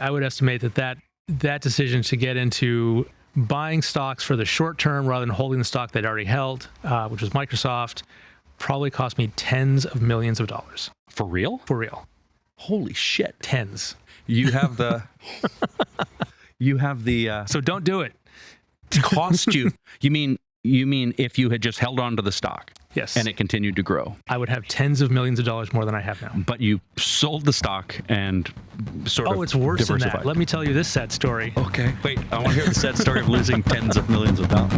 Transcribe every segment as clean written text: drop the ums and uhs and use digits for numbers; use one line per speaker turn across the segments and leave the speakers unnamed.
I would estimate that decision to get into buying stocks for the short term rather than holding the stock they'd already held, which was Microsoft, probably cost me tens of millions of dollars.
For real?
For real.
Holy shit.
Tens.
You have the...
So don't do it.
Cost you. You mean if you had just held on to the stock?
Yes.
And it continued to grow?
I would have tens of millions of dollars more than I have now.
But you sold the stock and sort of
Oh, it's worse than
diversified.
that. Let me tell you this sad story.
Okay. Wait, I want to hear the sad story of losing tens of millions of dollars.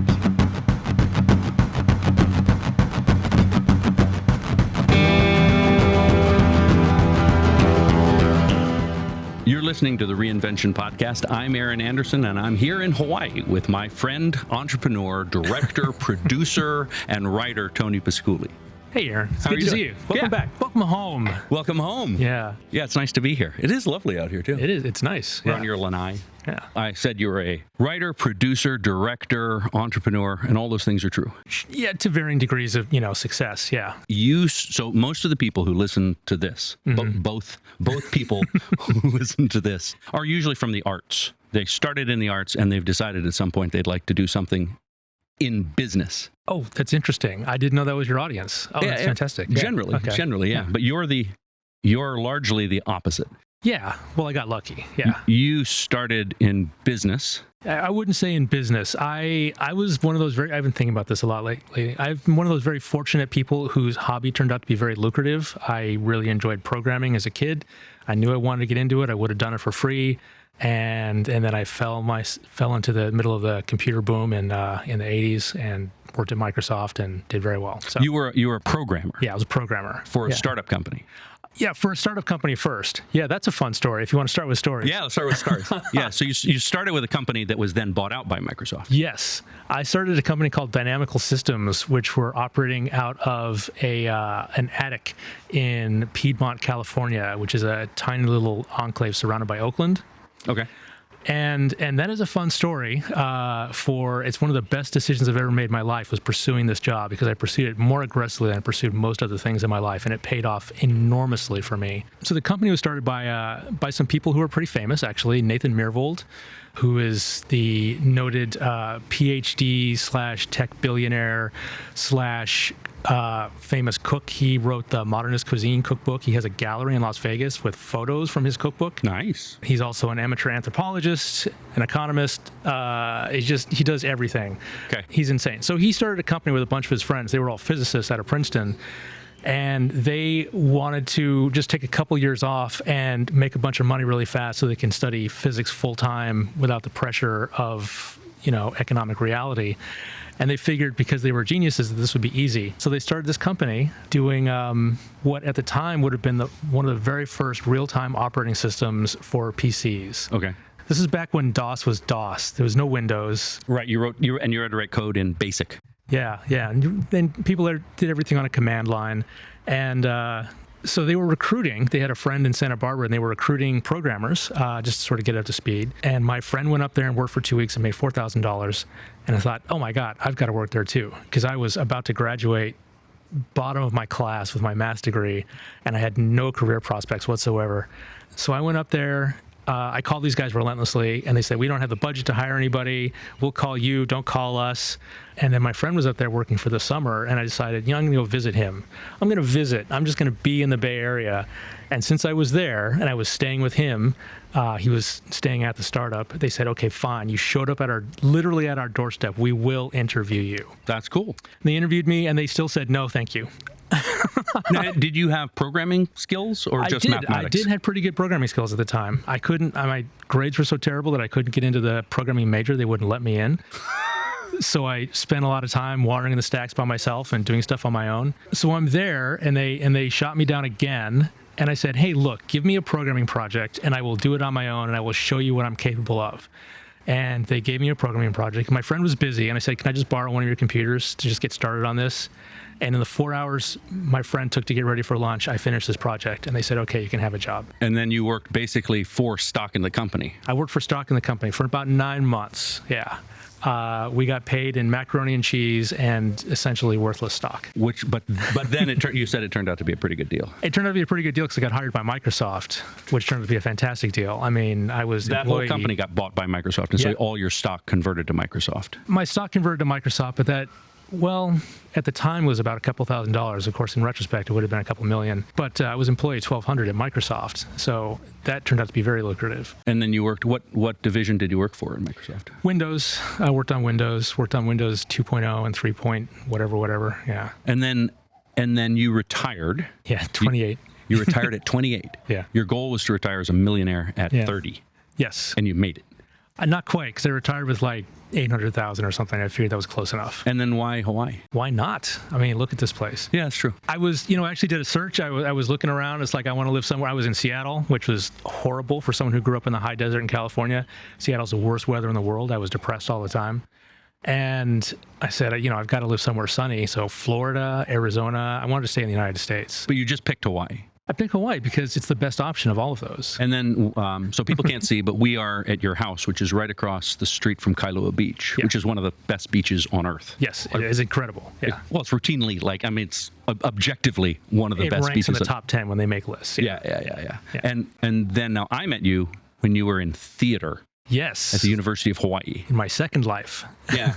You're listening to the Reinvention podcast. I'm Aaron Anderson, and I'm here in Hawaii with my friend, entrepreneur, director, producer, and writer, Tony Pisculli.
Hey, Aaron. It's
How are
good
you
to
doing?
see you. Welcome back. Welcome home.
Welcome home.
Yeah.
Yeah, it's nice to be here. It is lovely out here, too.
It is. It's nice.
We're
Yeah.
on your lanai.
Yeah.
I said you were a writer, producer, director, entrepreneur, and all those things are true.
Yeah, to varying degrees of, success. Yeah.
So most of the people who listen to this, both people who listen to this, are usually from the arts. They started in the arts and they've decided at some point they'd like to do something in business.
Oh, that's interesting. I didn't know that was your audience. Oh, that's fantastic. Yeah.
Generally, yeah. But you're largely the opposite.
Yeah. Well, I got lucky. Yeah.
You started in business.
I wouldn't say in business. I was one of those I've been thinking about this a lot lately. I've been one of those very fortunate people whose hobby turned out to be very lucrative. I really enjoyed programming as a kid. I knew I wanted to get into it. I would have done it for free. And then I fell into the middle of the computer boom in the 80s and worked at Microsoft and did very well. So
you were a programmer.
Yeah, I was a programmer.
For a startup company.
Yeah, for a startup company first. Yeah, that's a fun story if you want to start with stories.
Yeah, let's start with stories. Yeah, so you started with a company that was then bought out by Microsoft.
Yes. I started a company called Dynamical Systems, which were operating out of an attic in Piedmont, California, which is a tiny little enclave surrounded by Oakland.
Okay.
And that is a fun story. It's one of the best decisions I've ever made in my life was pursuing this job because I pursued it more aggressively than I pursued most other things in my life, and it paid off enormously for me. So the company was started by some people who are pretty famous, actually. Nathan Myhrvold, who is the noted PhD/tech billionaire famous cook. He wrote the Modernist Cuisine cookbook. He has a gallery in Las Vegas with photos from his cookbook.
Nice.
He's also an amateur anthropologist, an economist. He does everything.
Okay.
He's insane. So he started a company with a bunch of his friends. They were all physicists out of Princeton. And they wanted to just take a couple years off and make a bunch of money really fast so they can study physics full time without the pressure of, economic reality. And they figured because they were geniuses that this would be easy. So they started this company doing what at the time would have been one of the very first real-time operating systems for PCs.
Okay.
This is back when DOS was DOS. There was no Windows.
Right. You had to write code in BASIC.
Yeah. And then people did everything on a command line. And so they were recruiting. They had a friend in Santa Barbara, and they were recruiting programmers just to sort of get up to speed. And my friend went up there and worked for 2 weeks and made $4,000. And I thought, oh my God, I've got to work there too. Because I was about to graduate bottom of my class with my math's degree, and I had no career prospects whatsoever. So I went up there. I called these guys relentlessly, and they said, we don't have the budget to hire anybody. We'll call you. Don't call us. And then my friend was up there working for the summer, and I decided, I'm going to go visit him. I'm going to visit. I'm just going to be in the Bay Area. And since I was there and I was staying with him, he was staying at the startup, they said, okay, fine. You showed up literally at our doorstep. We will interview you.
That's cool.
And they interviewed me, and they still said, no, thank you.
Now, did you have programming skills or just mathematics?
I did have pretty good programming skills at the time. I couldn't, my grades were so terrible that I couldn't get into the programming major. They wouldn't let me in. So I spent a lot of time watering in the stacks by myself and doing stuff on my own. So I'm there, and they shot me down again. And I said, hey, look, give me a programming project, and I will do it on my own, and I will show you what I'm capable of. And they gave me a programming project. My friend was busy, and I said, can I just borrow one of your computers to just get started on this? And in the 4 hours my friend took to get ready for lunch, I finished this project, and they said, okay, you can have a job.
And then you worked basically for stock in the company.
I worked for stock in the company for about 9 months. Yeah. We got paid in macaroni and cheese and essentially worthless stock.
But then you said it turned out to be a pretty good deal.
It turned out to be a pretty good deal because I got hired by Microsoft, which turned out to be a fantastic deal. I mean, I was
that whole company got bought by Microsoft, and so all your stock converted to Microsoft.
My stock converted to Microsoft, but that, well, at the time was about a couple $1,000s. Of course, in retrospect, it would have been a couple million. But I was employee 1,200 at Microsoft, so that turned out to be very lucrative.
And then you worked, what division did you work for in Microsoft?
Windows. I worked on Windows 2.0 and 3 point whatever, yeah.
And then you retired.
Yeah, 28.
You retired at 28.
Yeah.
Your goal was to retire as a millionaire at 30.
Yes.
And you made it.
Not quite, because I retired with like 800,000 or something. I figured that was close enough.
And then why Hawaii?
Why not? I mean, look at this place.
Yeah, that's true.
I was, actually did a search. I was looking around. It's like, I want to live somewhere. I was in Seattle, which was horrible for someone who grew up in the high desert in California. Seattle's the worst weather in the world. I was depressed all the time. And I said, I've got to live somewhere sunny. So Florida, Arizona, I wanted to stay in the United States.
But you just picked Hawaii.
I picked Hawaii because it's the best option of all of those.
And then, so people can't see, but we are at your house, which is right across the street from Kailua Beach, which is one of the best beaches on Earth.
Yes, it is incredible. Yeah.
It's routinely it's objectively one of the best beaches.
It ranks in the top 10 when they make lists.
Yeah. And then now I met you when you were in theater.
Yes.
At the University of Hawaii.
In my second life.
Yeah.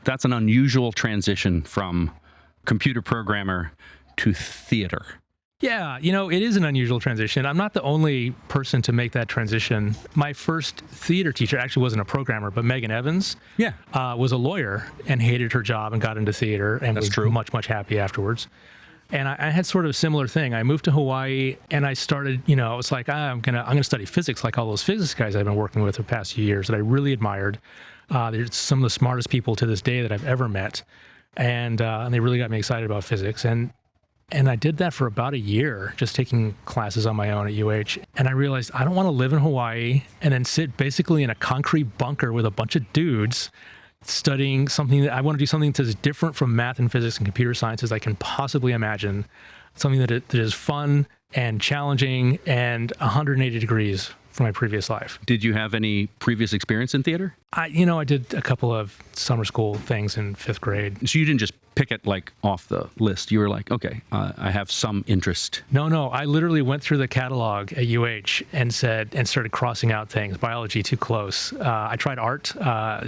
That's an unusual transition from computer programmer to theater.
Yeah, it is an unusual transition. I'm not the only person to make that transition. My first theater teacher actually wasn't a programmer, but Megan Evans was a lawyer and hated her job and got into theater and was much, much happy afterwards. And I had sort of a similar thing. I moved to Hawaii and I started, it's like, I'm gonna study physics like all those physics guys I've been working with the past few years that I really admired. They're some of the smartest people to this day that I've ever met. And they really got me excited about physics. And I did that for about a year, just taking classes on my own at UH. And I realized I don't want to live in Hawaii and then sit basically in a concrete bunker with a bunch of dudes studying something that I want to do something that's as different from math and physics and computer science as I can possibly imagine. Something that is fun and challenging and 180 degrees from my previous life.
Did you have any previous experience in theater?
I did a couple of summer school things in 5th grade.
So you didn't just pick it off the list. You were like, okay, I have some interest.
No. I literally went through the catalog at UH and started crossing out things. Biology, too close. I tried art,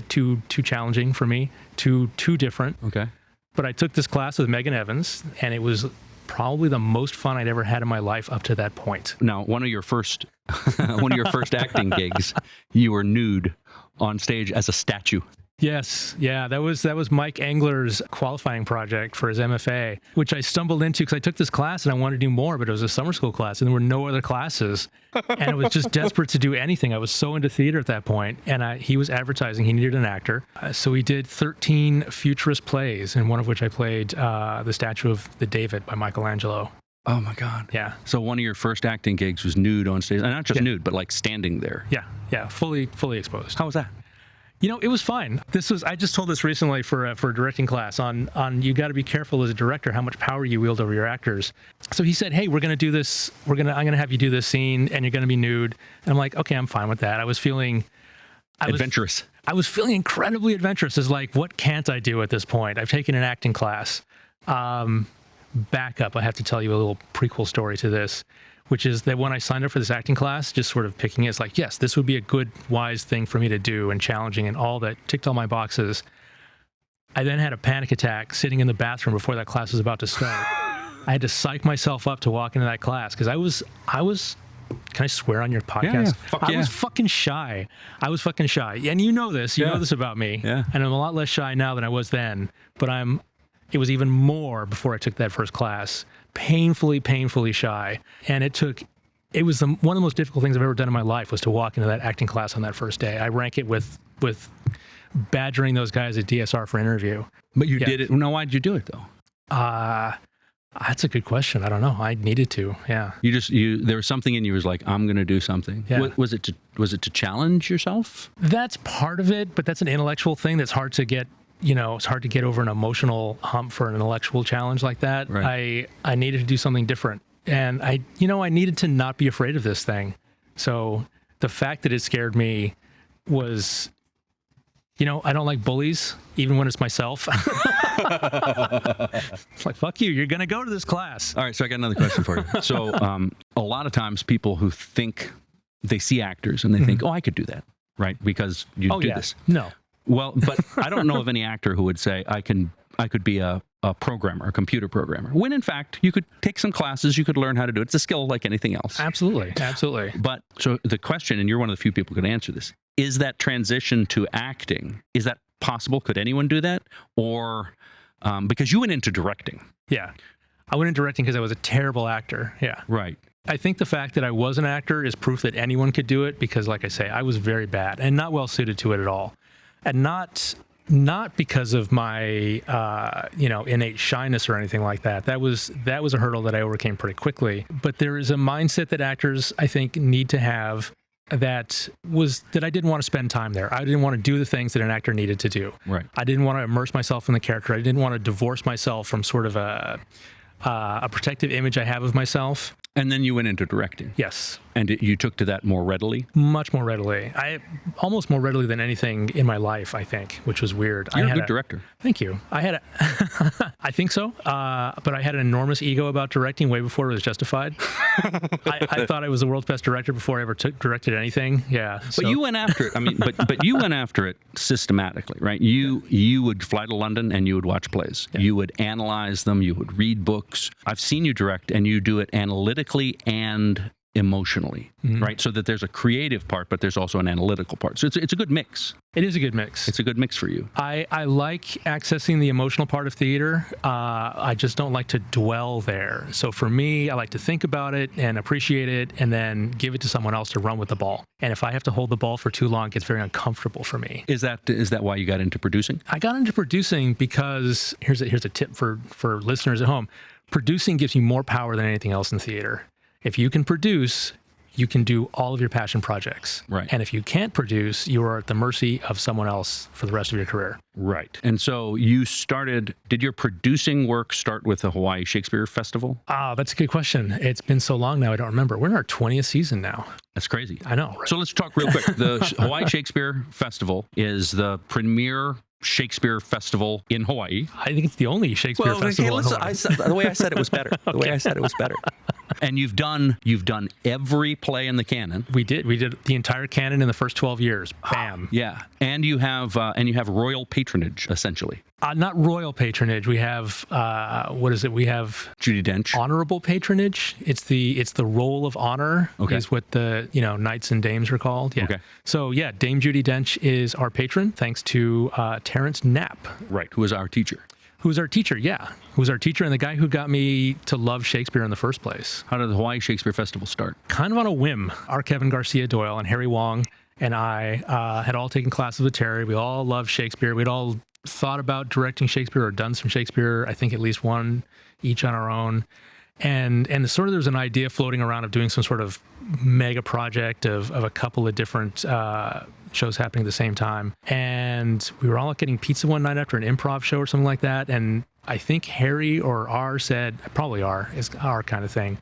too challenging for me, too different.
Okay.
But I took this class with Megan Evans, and it was probably the most fun I'd ever had in my life up to that point.
Now, one of your first acting gigs, you were nude on stage as a statue.
Yes. Yeah. That was Mike Engler's qualifying project for his MFA, which I stumbled into because I took this class and I wanted to do more, but it was a summer school class and there were no other classes. And I was just desperate to do anything. I was so into theater at that point, and he was advertising he needed an actor. So we did 13 futurist plays, and one of which I played the statue of the David by Michelangelo.
Oh my God.
Yeah.
So one of your first acting gigs was nude on stage, and not just nude, but standing there.
Yeah. Fully exposed.
How was that?
It was fine. I just told this recently for a directing class on you got to be careful as a director how much power you wield over your actors. So he said, hey, we're going to do this. I'm going to have you do this scene and you're going to be nude. And I'm like, okay, I'm fine with that. I was feeling
adventurous.
I was feeling incredibly adventurous. It's like, what can't I do at this point? I've taken an acting class. Back up. I have to tell you a little prequel story to this, which is that when I signed up for this acting class, just sort of picking it, it's like, yes, this would be a good, wise thing for me to do and challenging and all that, ticked all my boxes. I then had a panic attack sitting in the bathroom before that class was about to start. I had to psych myself up to walk into that class because I was, can I swear on your podcast?
Yeah.
I was fucking shy. And you know this, know this about me.
Yeah. And
I'm a lot less shy now than I was then, but it was even more before I took that first class. Painfully shy. And it was one of the most difficult things I've ever done in my life was to walk into that acting class on that first day. I rank it with badgering those guys at DSR for interview.
But you did it. No, why'd you do it though?
That's a good question. I don't know. I needed to. Yeah.
There was something in you was like, I'm going to do something.
Yeah.
Was it to challenge yourself?
That's part of it, but that's an intellectual thing that's hard to get it's hard to get over an emotional hump for an intellectual challenge like that.
Right.
I needed to do something different. And I needed to not be afraid of this thing. So the fact that it scared me was, I don't like bullies, even when it's myself. It's like, fuck you, you're going to go to this class.
All right, so I got another question for you. So a lot of times people who think they see actors and they think, oh, I could do that, right? Because you do this.
No.
Well, but I don't know of any actor who would say, I could be a programmer, a computer programmer, when in fact you could take some classes, you could learn how to do it. It's a skill like anything else.
Absolutely.
But so the question, and you're one of the few people who can answer this, is that transition to acting, is that possible? Could anyone do that? Or because you went into directing.
Yeah. I went into directing because I was a terrible actor. Yeah.
Right.
I think the fact that I was an actor is proof that anyone could do it because, like I say, I was very bad and not well suited to it at all. And not because of my, innate shyness or anything like that. That was a hurdle that I overcame pretty quickly. But there is a mindset that actors, I think, need to have that I didn't want to spend time there. I didn't want to do the things that an actor needed to do.
Right.
I didn't want to immerse myself in the character. I didn't want to divorce myself from sort of a protective image I have of myself.
And then you went into directing.
Yes.
And you took to that more readily?
Much more readily. Almost more readily than anything in my life, I think, which was weird.
You're a good director.
Thank you. I think so. But I had an enormous ego about directing way before it was justified. I thought I was the world's best director before I ever directed anything. Yeah.
But you went after it. I mean, but you went after it systematically, right? You would fly to London and you would watch plays. Yeah. You would analyze them. You would read books. I've seen you direct, and you do it analytically and emotionally, right? So that there's a creative part, but there's also an analytical part. So it's a good mix.
It is a good mix.
It's a good mix for you.
I like accessing the emotional part of theater. I just don't like to dwell there. So for me, I like to think about it and appreciate it and then give it to someone else to run with the ball. And if I have to hold the ball for too long, it gets very uncomfortable for me.
Is that why you got into producing?
I got into producing because here's a tip for listeners at home. Producing gives you more power than anything else in theater. If you can produce, you can do all of your passion projects.
Right.
And if you can't produce, you are at the mercy of someone else for the rest of your career.
Right. And so did your producing work start with the Hawaii Shakespeare Festival?
That's a good question. It's been so long now, I don't remember. We're in our 20th season now.
That's crazy.
I know. Right?
So let's talk real quick. The Hawaii Shakespeare Festival is the premier Shakespeare Festival in Hawaii.
I think it's the only Shakespeare Festival in Hawaii.
The way I said it was better. The way I said it was better. And you've done every play in the canon.
We did the entire canon in the first 12 years. Bam.
Yeah. And you have royal patronage, essentially.
Not royal patronage. We have what is it? We have
Judi Dench.
Honorable patronage. It's the roll of honor.
Okay.
Is what the knights and dames are called. Yeah.
Okay.
So yeah, Dame Judi Dench is our patron, thanks to Terrence Knapp.
Right. Who is our teacher?
Who's our teacher? Yeah. Who's our teacher and the guy who got me to love Shakespeare in the first place.
How did the Hawaii Shakespeare Festival start?
Kind of on a whim. Our Kevin Garcia Doyle and Harry Wong and I had all taken classes with Terry. We all loved Shakespeare. We'd all thought about directing Shakespeare or done some Shakespeare, I think at least one each on our own. And sort of there was an idea floating around of doing some sort of mega project of a couple of different shows happening at the same time. And we were all getting pizza one night after an improv show or something like that. And I think Harry or R said, probably R is our kind of thing.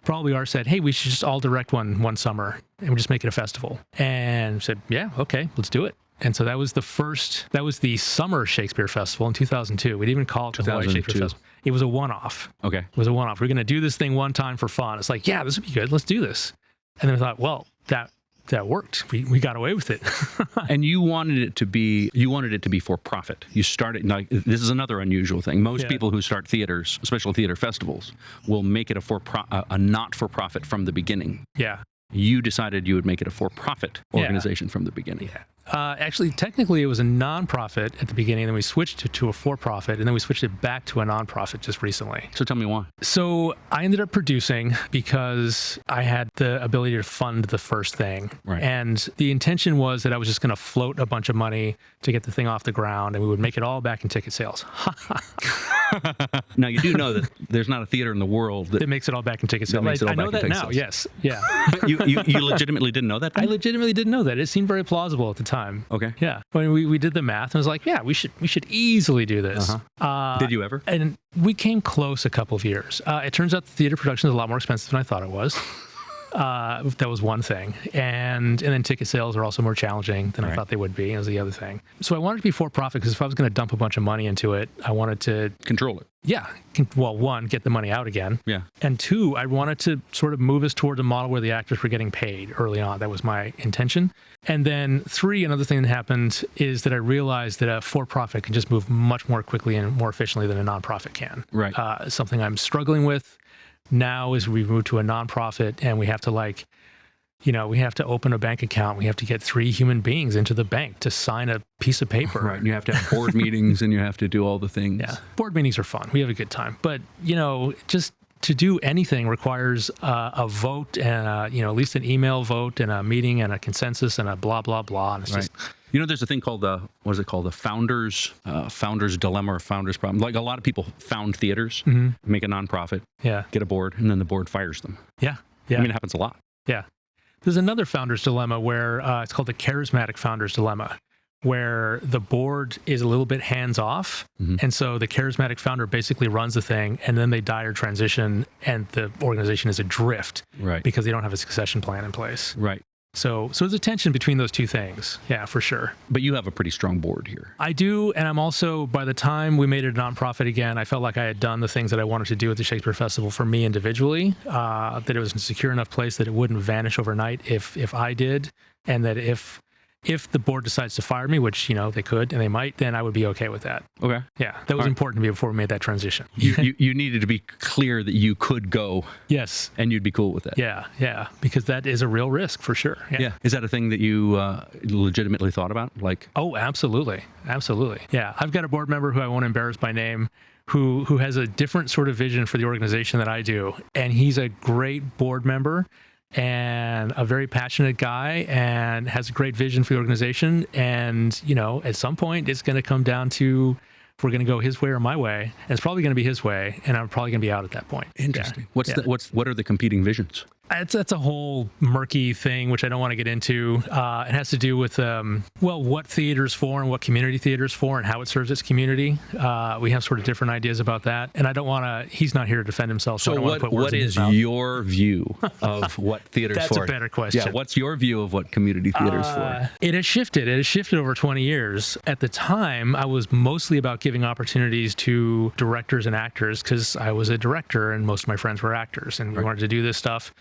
Probably R said, hey, we should just all direct one summer and we'll just make it a festival. And we said, yeah, okay, let's do it. And so that was the Summer Shakespeare Festival in 2002. We didn't even call it the Hawaii Shakespeare Festival. It was a one-off.
Okay.
It was a one-off. We're going to do this thing one time for fun. It's like, yeah, this would be good. Let's do this. And then I thought, well, that worked. We got away with it.
And you wanted it to be for profit. You started, like, this is another unusual thing. Most people who start theaters, special theater festivals, will make it a not-for-profit from the beginning.
Yeah.
You decided you would make it a for-profit organization from the beginning.
Yeah. Actually, technically, it was a nonprofit at the beginning, and then we switched it to a for-profit, and then we switched it back to a nonprofit just recently.
So tell me why.
So I ended up producing because I had the ability to fund the first thing.
Right.
And the intention was that I was just going to float a bunch of money to get the thing off the ground, and we would make it all back in ticket sales.
Now, you do know that there's not a theater in the world that
It makes it all back in ticket sales.
makes it all
I know
back in
that
ticket
now.
sales.
Yes. Yeah.
you legitimately didn't know that
I
then?
legitimately didn't know that. It seemed very plausible at the time.
Okay.
Yeah. When we did the math, and I was like, yeah, we should easily do this.
Did you ever?
And we came close a couple of years. It turns out the theater production is a lot more expensive than I thought it was. That was one thing. And then ticket sales are also more challenging than I thought they would be. It was the other thing. So I wanted to be for profit because if I was going to dump a bunch of money into it, I wanted to
Control it.
well, one, get the money out again.
Yeah.
And two, I wanted to sort of move us towards a model where the actors were getting paid early on. That was my intention. And then three, another thing that happened is that I realized that a for-profit can just move much more quickly and more efficiently than a nonprofit can.
Right.
Something I'm struggling with now is we've moved to a nonprofit and we have to we have to open a bank account. We have to get 3 human beings into the bank to sign a piece of paper.
Right. You have to have board meetings and you have to do all the things.
Yeah. Board meetings are fun. We have a good time. But, just to do anything requires a vote and, at least an email vote and a meeting and a consensus and a blah, blah, blah. And it's just,
There's a thing called the founder's dilemma or founder's problem. Like a lot of people found theaters, make a nonprofit, get a board, and then the board fires them.
Yeah.
I mean, it happens a lot.
Yeah. There's another founder's dilemma where it's called the charismatic founder's dilemma, where the board is a little bit hands off. And so the charismatic founder basically runs the thing and then they die or transition and the organization is adrift because they don't have a succession plan in place.
Right.
So there's a tension between those two things. Yeah, for sure.
But you have a pretty strong board here.
I do. And I'm also, by the time we made it a nonprofit again, I felt like I had done the things that I wanted to do at the Shakespeare Festival for me individually, that it was a secure enough place that it wouldn't vanish overnight if I did. And that if the board decides to fire me, which, they could and they might, then I would be okay with that.
Okay.
Yeah. That was important to me before we made that transition.
You needed to be clear that you could go.
Yes.
And you'd be cool with that.
Yeah. Yeah. Because that is a real risk for sure.
Yeah. Is that a thing that you legitimately thought about?
Oh, absolutely. Absolutely. Yeah. I've got a board member who I won't embarrass by name who has a different sort of vision for the organization that I do. And he's a great board member and a very passionate guy and has a great vision for the organization. And, at some point it's going to come down to if we're going to go his way or my way. And it's probably going to be his way. And I'm probably going to be out at that point.
Interesting. Yeah. What are the competing visions?
That's a whole murky thing, which I don't want to get into. It has to do with, what theater's for and what community theater's for and how it serves its community. We have sort of different ideas about that. And I don't want to, he's not here to defend himself. So I don't want to put words in his mouth.
What is your view of what theater's
That's
for?
That's a better question.
Yeah, what's your view of what community theater's for?
It has shifted. It has shifted over 20 years. At the time, I was mostly about giving opportunities to directors and actors because I was a director and most of my friends were actors and we wanted to do this stuff.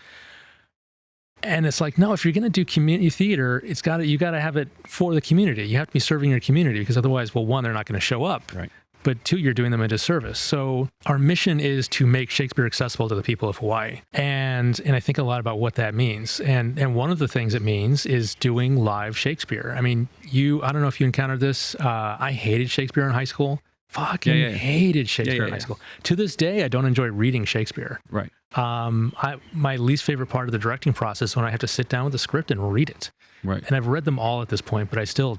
And it's like, no, if you're going to do community theater, you got to have it for the community. You have to be serving your community because otherwise, well, one, they're not going to show up.
Right.
But two, you're doing them a disservice. So our mission is to make Shakespeare accessible to the people of Hawaii. And I think a lot about what that means. And one of the things it means is doing live Shakespeare. I mean, I don't know if you encountered this. I hated Shakespeare in high school. Hated Shakespeare in high school. To this day, I don't enjoy reading Shakespeare.
Right.
My least favorite part of the directing process is when I have to sit down with the script and read it.
Right.
And I've read them all at this point, but I still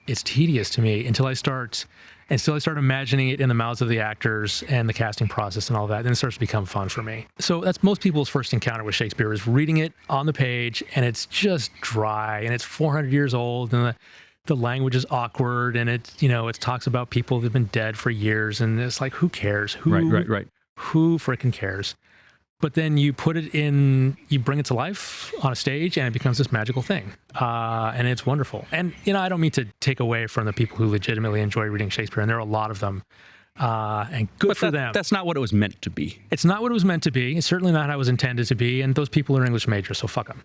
it's tedious to me until I start imagining it in the mouths of the actors and the casting process and all that. Then it starts to become fun for me. So that's most people's first encounter with Shakespeare is reading it on the page and it's just dry and it's 400 years old and the language is awkward and it talks about people that have been dead for years and it's like, who cares?
Right.
Who frickin' cares? But then you bring it to life on a stage and it becomes this magical thing. And it's wonderful. And, I don't mean to take away from the people who legitimately enjoy reading Shakespeare. And there are a lot of them. And good for them.
That's not what it was meant to be.
It's not what it was meant to be. It's certainly not how it was intended to be. And those people are English majors, so fuck them.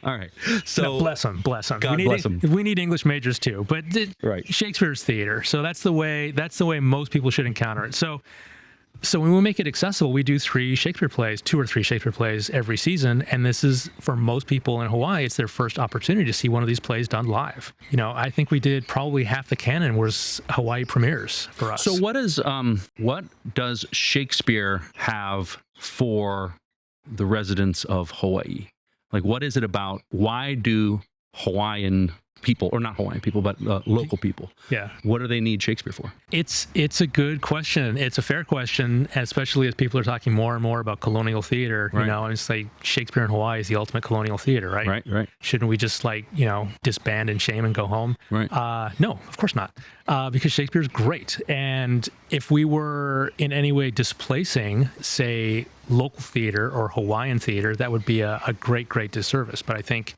All right. So
no, bless them.
God bless them.
We need English majors too, but Shakespeare's theater. So that's the way most people should encounter it. So when we make it accessible, we do 2 or 3 Shakespeare plays every season. And this is, for most people in Hawaii, it's their first opportunity to see one of these plays done live. I think we did probably half the canon was Hawaii premieres for us.
So what does Shakespeare have for the residents of Hawaii? Like, what is it about? Why do Hawaiian people, or not Hawaiian people, but local people.
Yeah.
What do they need Shakespeare for?
It's a good question. It's a fair question, especially as people are talking more and more about colonial theater.
Right.
You know, it's like Shakespeare in Hawaii is the ultimate colonial theater, right?
Right.
Shouldn't we just disband in shame and go home?
Right.
No, of course not. Because Shakespeare's great. And if we were in any way displacing, say, local theater or Hawaiian theater, that would be a great disservice. But I think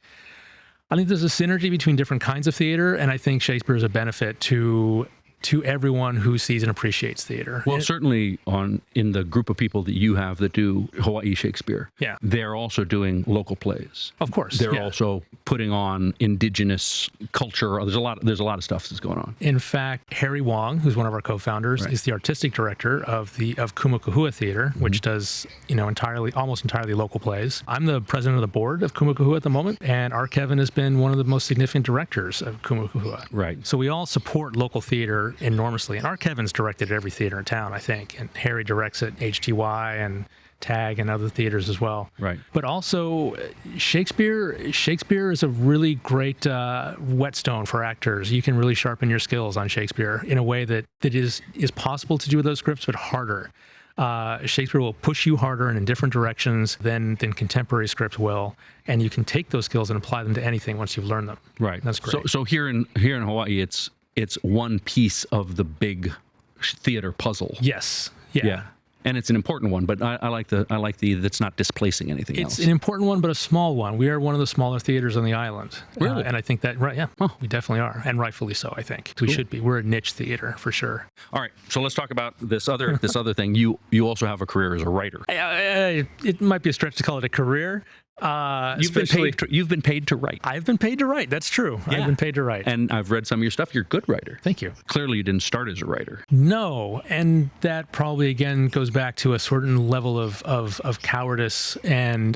there's a synergy between different kinds of theater, and I think Shakespeare is a benefit to everyone who sees and appreciates theater.
Well, certainly in the group of people that you have that do Hawaii Shakespeare,
yeah,
they're also doing local plays.
Of course,
they're also putting on indigenous culture. There's a lot of stuff that's going on.
In fact, Harry Wong, who's one of our co-founders, is the artistic director of Kumakahua Theater, which does almost entirely local plays. I'm the president of the board of Kumakahua at the moment, and our Kevin has been one of the most significant directors of Kumakahua.
Right.
So we all support local theater enormously. And our Kevin's directed at every theater in town, I think. And Harry directs at HTY and TAG and other theaters as well.
Right.
But also, Shakespeare is a really great whetstone for actors. You can really sharpen your skills on Shakespeare in a way that is possible to do with those scripts, but harder. Shakespeare will push you harder and in different directions than contemporary scripts will, and you can take those skills and apply them to anything once you've learned them.
Right.
That's great.
So here in Hawaii, it's one piece of the big theater puzzle.
Yes.
Yeah. And it's an important one, but I like the that's not displacing anything else.
It's an important one, but a small one. We are one of the smaller theaters on the island.
Really?
And I think that, right, yeah, we definitely are. And rightfully so, I think. Cool. We should be. We're a niche theater, for sure.
All right, so let's talk about this other thing. You also have a career as a writer.
It might be a stretch to call it a career.
You've been paid to write.
I've been paid to write. That's true.
Yeah.
I've been paid to write.
And I've read some of your stuff. You're a good writer.
Thank you.
Clearly you didn't start as a writer.
No. And that probably, again, goes back to a certain level of cowardice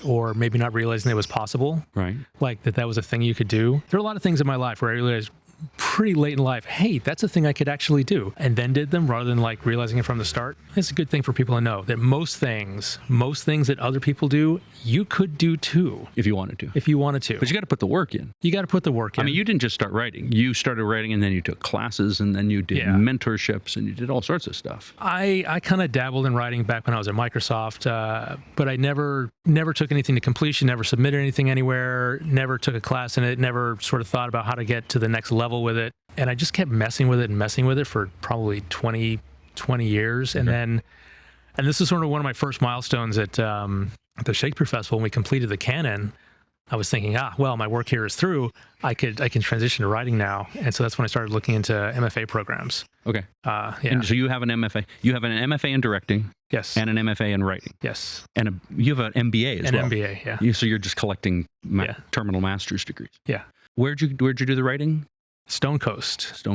or maybe not realizing it was possible.
Right.
Like that was a thing you could do. There are a lot of things in my life where I realized pretty late in life, hey, that's a thing I could actually do, and then did them rather than like realizing it from the start. It's a good thing for people to know that most things that other people do, you could do too.
If you wanted to.
But you got to
put the work in.
You got to put the work in.
I mean, you didn't just start writing. You started writing and then you took classes and then you did mentorships and you did all sorts of stuff.
I kind of dabbled in writing back when I was at Microsoft, but I never took anything to completion, never submitted anything anywhere, never took a class in it, never sort of thought about how to get to the next level with it. And I just kept messing with it for probably 20 years. And then, and this is sort of one of my first milestones at the Shakespeare Festival when we completed the canon. I was thinking, my work here is through. I can transition to writing now. And so that's when I started looking into MFA programs.
Okay.
Yeah.
And so you have an MFA. You have an MFA in directing.
Yes.
And an MFA in writing.
Yes.
And you have an MBA as well.
An MBA, yeah.
So you're just collecting terminal master's degrees.
Yeah.
Where'd you do the writing?
Stone Coast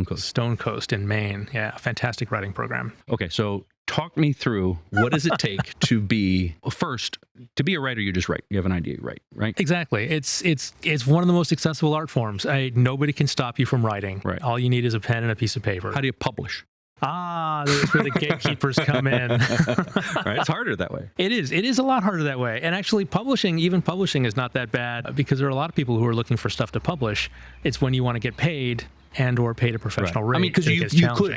in Maine. Yeah, fantastic writing program.
Okay, so talk me through what does it take to be a writer. You just write. You have an idea, you write, right?
Exactly. It's one of the most accessible art forms. Nobody can stop you from writing.
Right.
All you need is a pen and a piece of paper.
How do you publish?
That's where the gatekeepers come in.
Right, it's harder that way.
It is a lot harder that way. And actually publishing is not that bad because there are a lot of people who are looking for stuff to publish. It's when you want to get paid and or paid a professional rate.
I mean, because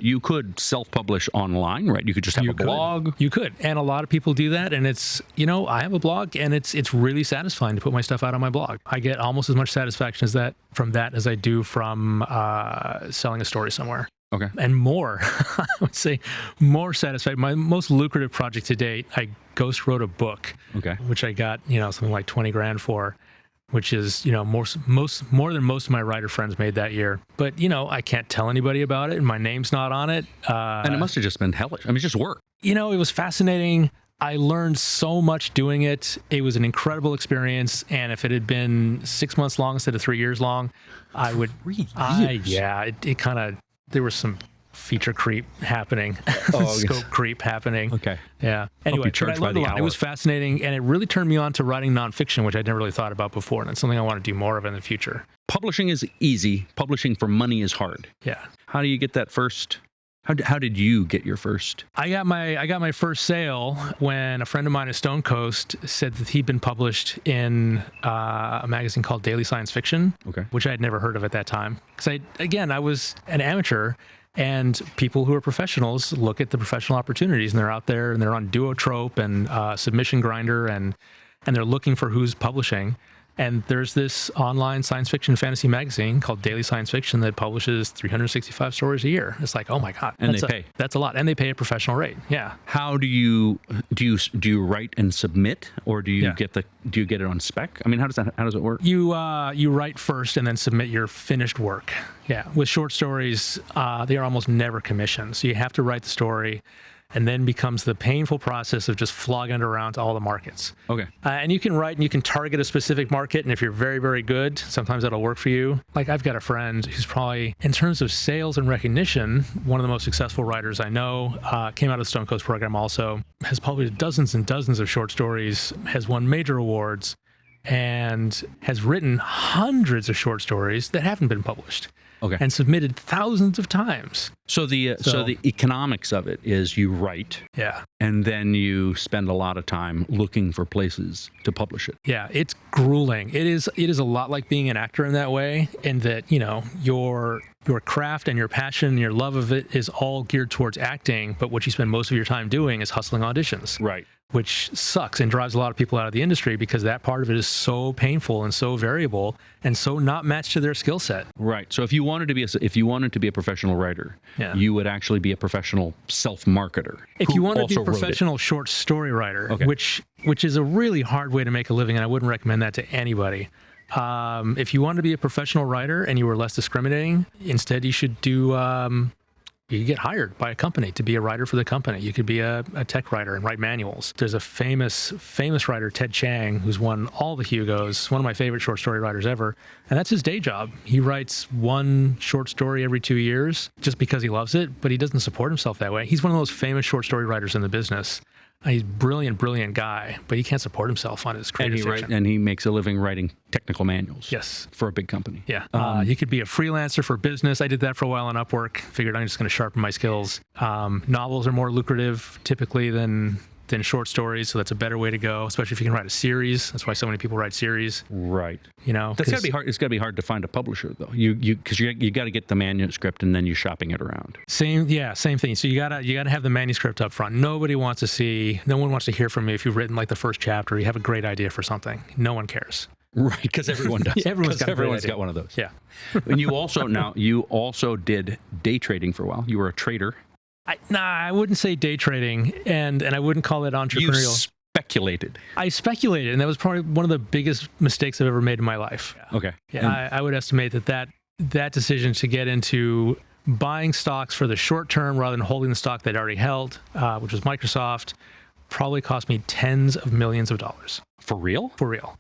you could self-publish online, right? You could just have a blog.
You could. And a lot of people do that. And it's, I have a blog and it's really satisfying to put my stuff out on my blog. I get almost as much satisfaction from that as I do from selling a story somewhere.
Okay.
And more, I would say more satisfied. My most lucrative project to date, I ghost wrote a book, which I got, something like 20 grand for, which is, more than most of my writer friends made that year. But, I can't tell anybody about it and my name's not on it.
And it must have just been hellish. I mean, it's just work.
It was fascinating. I learned so much doing it. It was an incredible experience. And if it had been 6 months long instead of 3 years long, I would,
3 years.
It kind of, there was some feature creep happening, scope creep happening.
Okay.
Yeah. Anyway, but I learned a lot. It was fascinating, and it really turned me on to writing nonfiction, which I'd never really thought about before, and it's something I want to do more of in the future.
Publishing is easy. Publishing for money is hard.
Yeah.
How do you get that first How did you get your first?
I got my first sale when a friend of mine at Stone Coast said that he'd been published in a magazine called Daily Science Fiction, which I had never heard of at that time. Because I was an amateur, and people who are professionals look at the professional opportunities, and they're out there and they're on Duotrope and Submission Grinder, and they're looking for who's publishing. And there's this online science fiction fantasy magazine called Daily Science Fiction that publishes 365 stories a year. It's like, oh my God.
And they pay.
That's a lot. And they pay a professional rate. Yeah.
How do you write and submit, or do you get it on spec? I mean, how does it work?
You write first and then submit your finished work. Yeah. With short stories, they are almost never commissioned. So you have to write the story, and then becomes the painful process of just flogging it around to all the markets.
Okay.
And you can write and you can target a specific market, and if you're very, very good, sometimes that'll work for you. Like, I've got a friend who's probably, in terms of sales and recognition, one of the most successful writers I know, came out of the Stone Coast program also, has published dozens and dozens of short stories, has won major awards, and has written hundreds of short stories that haven't been published.
Okay.
And submitted thousands of times.
So the economics of it is you write, and then you spend a lot of time looking for places to publish it.
Yeah, it's grueling. It is a lot like being an actor in that way, in that, your craft and your passion and your love of it is all geared towards acting, but what you spend most of your time doing is hustling auditions.
Right.
Which sucks and drives a lot of people out of the industry, because that part of it is so painful and so variable and so not matched to their skill set.
Right. So if you wanted to be a professional writer, you would actually be a professional self-marketer.
If you want to be a professional short story writer, which is a really hard way to make a living, and I wouldn't recommend that to anybody. If you want to be a professional writer and you were less discriminating, instead you should do you could get hired by a company to be a writer for the company. You could be a tech writer and write manuals. There's a famous writer, Ted Chiang, who's won all the Hugos, one of my favorite short story writers ever. And that's his day job. He writes one short story every 2 years just because he loves it, but he doesn't support himself that way. He's one of those famous short story writers in the business. He's a brilliant guy, but he can't support himself on his creative fiction.
And he makes a living writing technical manuals.
Yes.
For a big company.
Yeah. You could be a freelancer for business. I did that for a while on Upwork. Figured I'm just going to sharpen my skills. Novels are more lucrative typically than short stories, so that's a better way to go, especially if you can write a series. That's why so many people write series.
Right. That's got to be hard. It's got to be hard to find a publisher, though. Because you got to get the manuscript and then you're shopping it around. Same
thing. So you gotta have the manuscript up front. No one wants to hear from you if you've written like the first chapter. You have a great idea for something. No one cares.
Right, because everyone does.
Everyone's
got one of those.
Yeah.
And you also did day trading for a while. You were a trader.
I wouldn't say day trading, and I wouldn't call it entrepreneurial.
You speculated.
I speculated, and that was probably one of the biggest mistakes I've ever made in my life.
Okay.
Yeah, I would estimate that decision to get into buying stocks for the short term rather than holding the stock they'd already held, which was Microsoft, probably cost me tens of millions of dollars.
For real?
For real.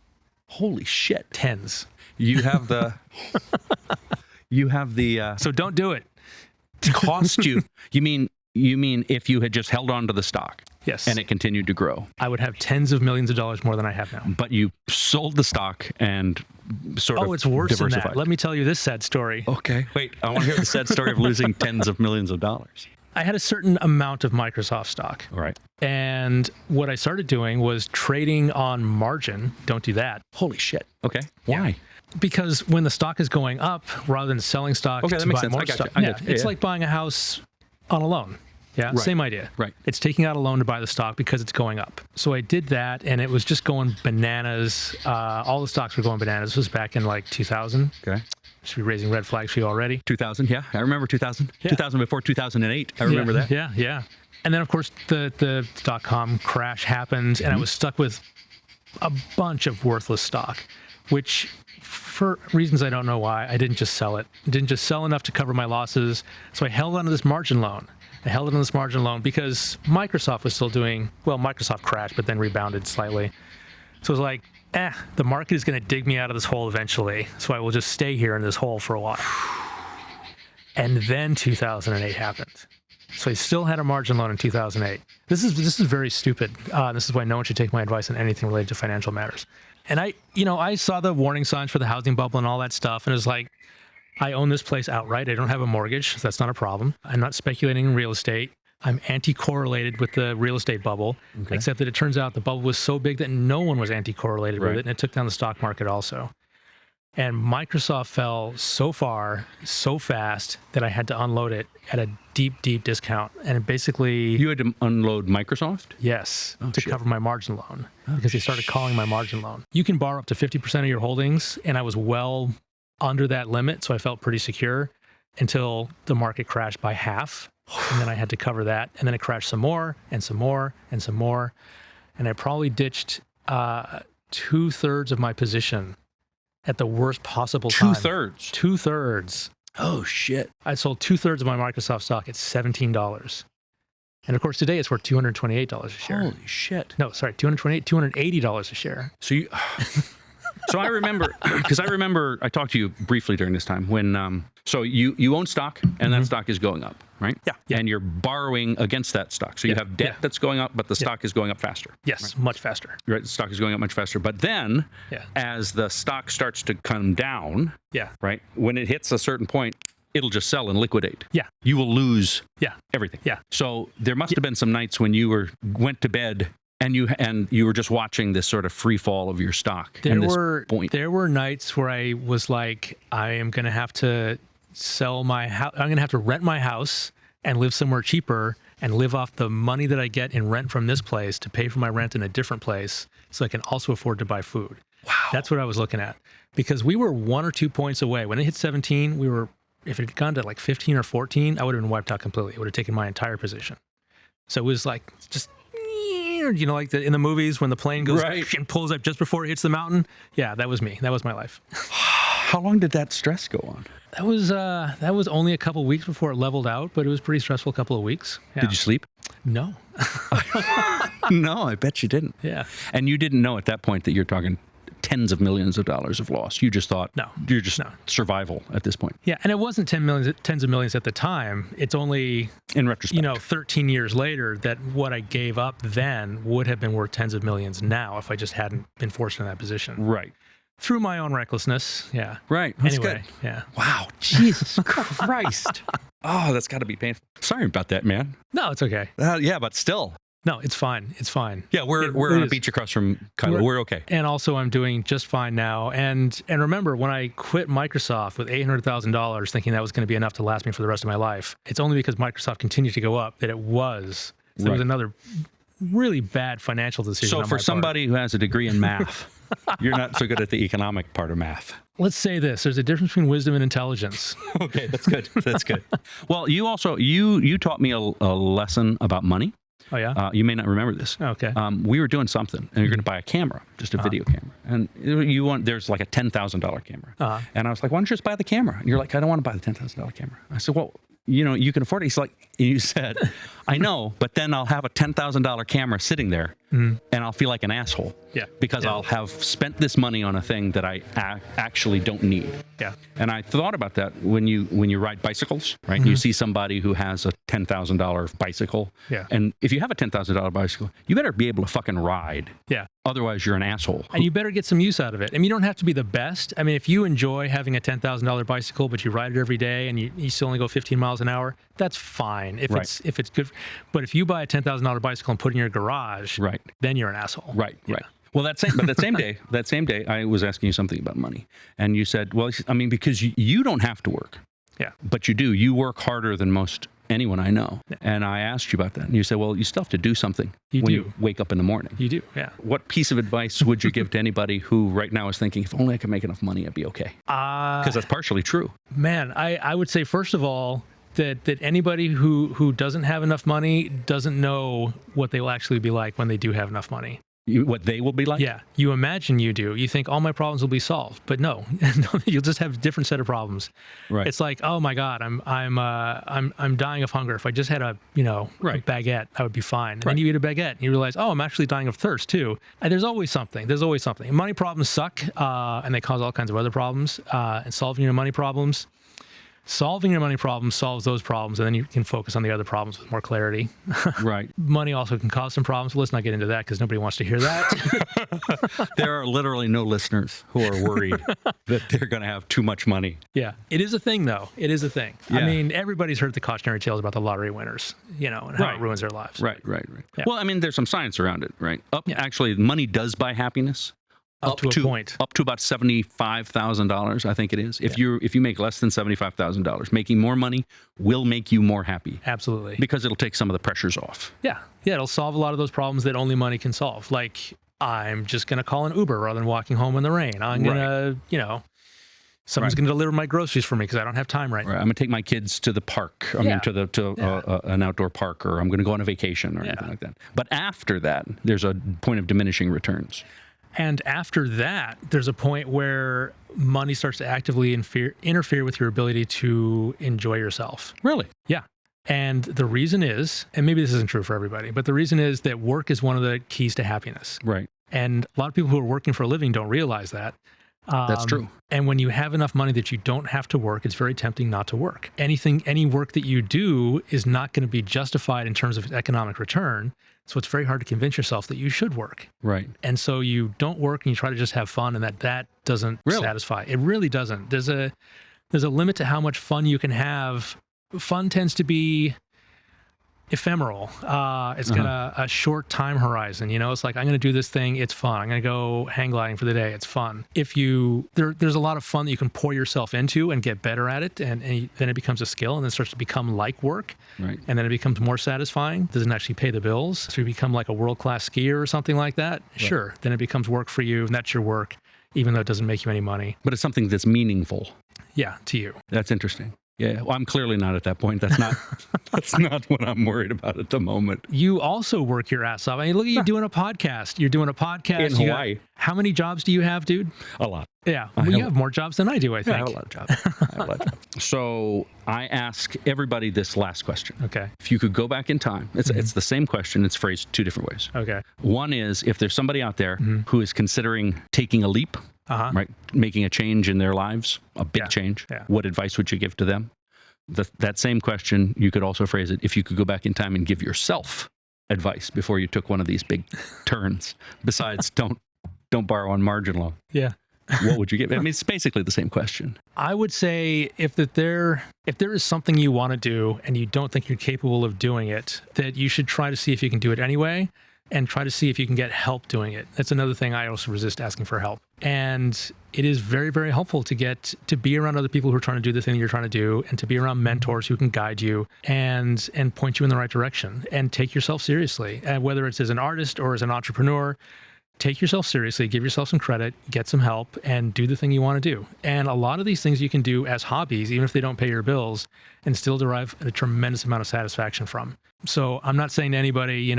Holy shit.
Tens.
You have the...
So don't do it.
Cost you. You mean if you had just held on to the stock?
Yes.
And it continued to grow?
I would have tens of millions of dollars more than I have now.
But you sold the stock and sort of
it's worse
diversified.
than that. Let me tell you this sad story.
Okay. Wait, I want to hear the sad story of losing tens of millions of dollars.
I had a certain amount of Microsoft stock.
All right.
And what I started doing was trading on margin. Don't do that.
Holy shit. Okay. Why?
Yeah. Because when the stock is going up, rather than selling stock
to
buy more stock, it's like buying a house on a loan. Yeah, right. Same idea.
Right.
It's taking out a loan to buy the stock because it's going up. So I did that, and it was just going bananas. All the stocks were going bananas. This was back in like 2000.
Okay.
Should be raising red flags for you already.
2000, yeah. I remember 2000.
Yeah.
2000 before 2008. I remember that.
Yeah. And then, of course, the .com crash happened, and I was stuck with a bunch of worthless stock, which, for reasons I don't know why, I didn't just sell it. I didn't just sell enough to cover my losses, so I held onto this margin loan. Because Microsoft was still doing, well, Microsoft crashed, but then rebounded slightly. So it was like, the market is going to dig me out of this hole eventually, so I will just stay here in this hole for a while. And then 2008 happened. So I still had a margin loan in 2008. This is very stupid. This is why no one should take my advice on anything related to financial matters. And I saw the warning signs for the housing bubble and all that stuff, and it was like, I own this place outright. I don't have a mortgage, so that's not a problem. I'm not speculating in real estate. I'm anti-correlated with the real estate bubble, except that it turns out the bubble was so big that no one was anti-correlated with it, and it took down the stock market also. And Microsoft fell so far, so fast, that I had to unload it at a deep, deep discount. And it basically...
You had to unload Microsoft?
Yes, to cover my margin loan, because they started calling my margin loan. You can borrow up to 50% of your holdings, and I was well under that limit, so I felt pretty secure until the market crashed by half. And then I had to cover that. And then it crashed some more, and some more, and some more. And I probably ditched 2/3 of my position at the worst possible time.
2/3?
2/3.
Oh, shit.
I sold 2/3 of my Microsoft stock at $17. And of course, today it's worth $228 a share.
Holy shit.
No, sorry, $280 a share.
So you... So I remember, because I talked to you briefly during this time when, so you own stock and that stock is going up, right?
Yeah.
And you're borrowing against that stock. So you have debt that's going up, but the stock is going up faster.
Yes, much faster.
Right, the stock is going up much faster. But then, as the stock starts to come down, right, when it hits a certain point, it'll just sell and liquidate.
Yeah.
You will lose everything.
Yeah.
So there must have been some nights when you went to bed and you were just watching this sort of free fall of your stock.
There were nights where I was like, I am going to have to sell my house. I'm going to have to rent my house and live somewhere cheaper and live off the money that I get in rent from this place to pay for my rent in a different place so I can also afford to buy food. Wow. That's what I was looking at, because we were 1 or 2 points away. When it hit 17, if it had gone to like 15 or 14, I would have been wiped out completely. It would have taken my entire position. So it was like just... You know, like in the movies when the plane goes and pulls up just before it hits the mountain. Yeah, that was me. That was my life.
How long did that stress go on?
That was only a couple of weeks before it leveled out, but it was a pretty stressful couple of weeks. Yeah.
Did you sleep?
No.
No, I bet you didn't.
Yeah.
And you didn't know at that point that you're talking tens of millions of dollars of loss. You just thought, you're just survival at this point.
Yeah, and it wasn't tens of millions at the time. It's only,
in retrospect,
13 years later that what I gave up then would have been worth tens of millions now if I just hadn't been forced in that position.
Right.
Through my own recklessness. Yeah.
Right. That's
anyway,
good.
Yeah.
Wow. Jesus Christ. Oh, that's got to be painful. Sorry about that, man.
No, it's okay.
Yeah, but still.
No, it's fine. It's fine.
Yeah, we're on a beach across from Kylo. We're okay.
And also, I'm doing just fine now. And remember, when I quit Microsoft with $800,000, thinking that was going to be enough to last me for the rest of my life, it's only because Microsoft continued to go up that it was. So there was another really bad financial decision.
So for somebody who has a degree in math, you're not so good at the economic part of math.
Let's say this: there's a difference between wisdom and intelligence.
Okay, that's good. That's good. Well, you also you taught me a lesson about money.
Oh, yeah?
You may not remember this.
Okay.
We were doing something, and you're going to buy a camera, just a video camera. And there's like a $10,000 camera. And I was like, why don't you just buy the camera? And you're like, I don't want to buy the $10,000 camera. I said, well, you can afford it. He's like, you said, I know, but then I'll have a $10,000 camera sitting there, and I'll feel like an asshole.
Yeah.
Because I'll have spent this money on a thing that I actually don't need.
Yeah.
And I thought about that when you ride bicycles, right? You see somebody who has a $10,000 bicycle.
Yeah.
And if you have a $10,000 bicycle, you better be able to fucking ride.
Yeah.
Otherwise, you're an asshole.
And you better get some use out of it. I mean, you don't have to be the best. I mean, if you enjoy having a $10,000 bicycle, but you ride it every day and you still only go 15 miles an hour, that's fine. If it's good. But if you buy a $10,000 bicycle and put it in your garage, then you're an asshole.
Right. Well, that same day, I was asking you something about money, and you said, "Well, I mean, because you don't have to work, but you do. You work harder than most anyone I know." And I asked you about that, and you said, "Well, you still have to do something you wake up in the morning."
You do, yeah.
What piece of advice would you give to anybody who right now is thinking, "If only I could make enough money, I'd be okay"? Because that's partially true.
Man, I would say first of all that anybody who doesn't have enough money doesn't know what they will actually be like when they do have enough money.
What they will be like?
Yeah, you imagine you do. You think all my problems will be solved, but no, you'll just have a different set of problems.
Right.
It's like, oh my God, I'm dying of hunger. If I just had a baguette, I would be fine. And then you eat a baguette, and you realize, oh, I'm actually dying of thirst too. And there's always something. Money problems suck, and they cause all kinds of other problems. And solving your money problems, solving your money problem solves those problems, and then you can focus on the other problems with more clarity.
Right.
Money also can cause some problems. Let's not get into that because nobody wants to hear that.
There are literally no listeners who are worried that they're going to have too much money.
Yeah. It is a thing, though. It is a thing.
Yeah.
I mean, everybody's heard the cautionary tales about the lottery winners, and how it ruins their lives.
Right.
Yeah.
Well, I mean, there's some science around it, right? Actually, money does buy happiness.
Up to a point.
Up to about $75,000, I think it is. If you make less than $75,000, making more money will make you more happy.
Absolutely.
Because it'll take some of the pressures off.
Yeah. It'll solve a lot of those problems that only money can solve. Like, I'm just going to call an Uber rather than walking home in the rain. I'm going to, someone's going to deliver my groceries for me because I don't have time right now.
I'm going to take my kids to the park. I mean, to an outdoor park, or I'm going to go on a vacation or anything like that. But after that, there's a point of diminishing returns.
And after that, there's a point where money starts to actively interfere with your ability to enjoy yourself.
Really?
Yeah. And the reason is, and maybe this isn't true for everybody, but the reason is that work is one of the keys to happiness.
Right.
And a lot of people who are working for a living don't realize that.
That's true.
And when you have enough money that you don't have to work, it's very tempting not to work. Any work that you do is not going to be justified in terms of economic return. So it's very hard to convince yourself that you should work.
Right.
And so you don't work and you try to just have fun, and that doesn't satisfy. It really doesn't. There's a limit to how much fun you can have. Fun tends to be ephemeral. It's got a short time horizon. It's like, I'm going to do this thing. It's fun. I'm going to go hang gliding for the day. It's fun. There's a lot of fun that you can pour yourself into and get better at it. And then it becomes a skill, and then it starts to become like work.
Right.
And then it becomes more satisfying. Doesn't actually pay the bills. So you become like a world-class skier or something like that. Right. Sure. Then it becomes work for you, and that's your work, even though it doesn't make you any money.
But it's something that's meaningful.
Yeah, to you.
That's interesting. Yeah, well, I'm clearly not at that point. That's not what I'm worried about at the moment.
You also work your ass off. I mean, look at you doing a podcast. You're doing a podcast
in Hawaii.
How many jobs do you have, dude?
A lot.
Yeah, you have more jobs than I do, I think.
I have a lot of jobs. So I ask everybody this last question.
Okay.
If you could go back in time, it's the same question. It's phrased two different ways.
Okay.
One is, if there's somebody out there who is considering taking a leap, right, making a change in their lives, a big change, what advice would you give to them? That same question, you could also phrase it, if you could go back in time and give yourself advice before you took one of these big turns, besides don't borrow on margin loan.
Yeah.
What would you give? I mean, it's basically the same question.
I would say if there is something you want to do and you don't think you're capable of doing it, that you should try to see if you can do it anyway, and try to see if you can get help doing it. That's another thing I also resist asking for help. And it is very, very helpful to be around other people who are trying to do the thing you're trying to do, and to be around mentors who can guide you and point you in the right direction, and take yourself seriously. And whether it's as an artist or as an entrepreneur, take yourself seriously, give yourself some credit, get some help, and do the thing you want to do. And a lot of these things you can do as hobbies, even if they don't pay your bills, and still derive a tremendous amount of satisfaction from. So I'm not saying to anybody,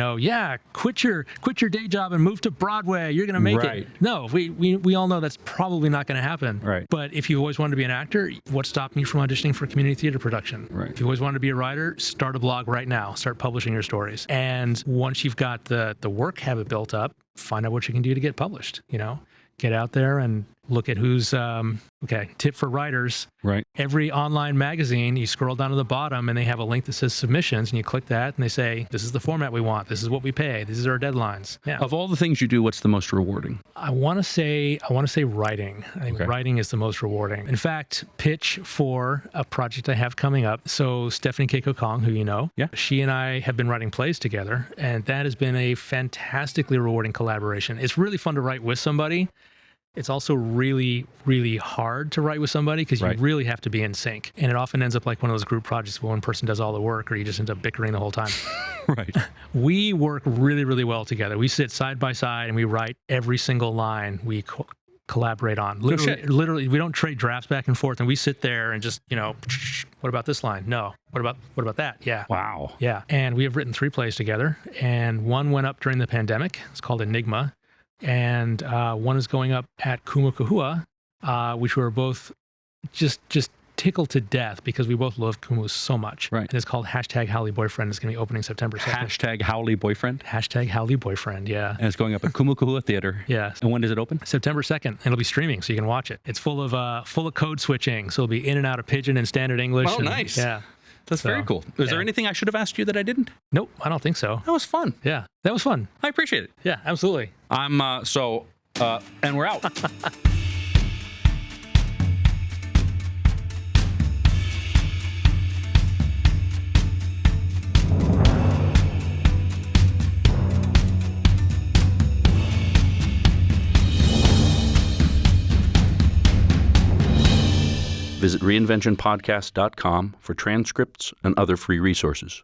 quit your day job and move to Broadway. You're going to make it. No, we all know that's probably not going to happen.
Right.
But if you always wanted to be an actor, what's stopping you from auditioning for community theater production?
Right.
If you always wanted to be a writer, start a blog right now. Start publishing your stories. And once you've got the work habit built up, find out what you can do to get published. Get out there and look at who's, tip for writers.
Right.
Every online magazine, you scroll down to the bottom and they have a link that says submissions, and you click that and they say, this is the format we want. This is what we pay. These are our deadlines. Yeah.
Of all the things you do, what's the most rewarding?
I want to say writing. I think writing is the most rewarding. In fact, pitch for a project I have coming up. So Stephanie Keiko Kong, who you know, she and I have been writing plays together, and that has been a fantastically rewarding collaboration. It's really fun to write with somebody. It's also really, really hard to write with somebody because you really have to be in sync. And it often ends up like one of those group projects where one person does all the work, or you just end up bickering the whole time.
Right.
We work really, really well together. We sit side by side and we write every single line we collaborate on. Literally, we don't trade drafts back and forth, and we sit there and just, what about this line? No. What about that? Yeah.
Wow.
Yeah. And we have written 3 plays together, and one went up during the pandemic. It's called Enigma. And one is going up at Kumakahua, which were both just tickled to death because we both love Kumu so much.
Right.
And it's called #HowleyBoyfriend. It's going to be opening September 2nd.
#HowleyBoyfriend.
#HowleyBoyfriend, yeah.
And it's going up at Kumukahua Theater.
Yeah.
And when does it open?
September 2nd. And it'll be streaming, so you can watch it. It's full of code switching, so it'll be in and out of Pidgin and standard English.
Oh, nice.
Yeah.
That's very cool. Is there anything I should have asked you that I didn't?
Nope, I don't think so.
That was fun.
Yeah, that was fun.
I appreciate it.
Yeah, absolutely.
And we're out. Visit reinventionpodcast.com for transcripts and other free resources.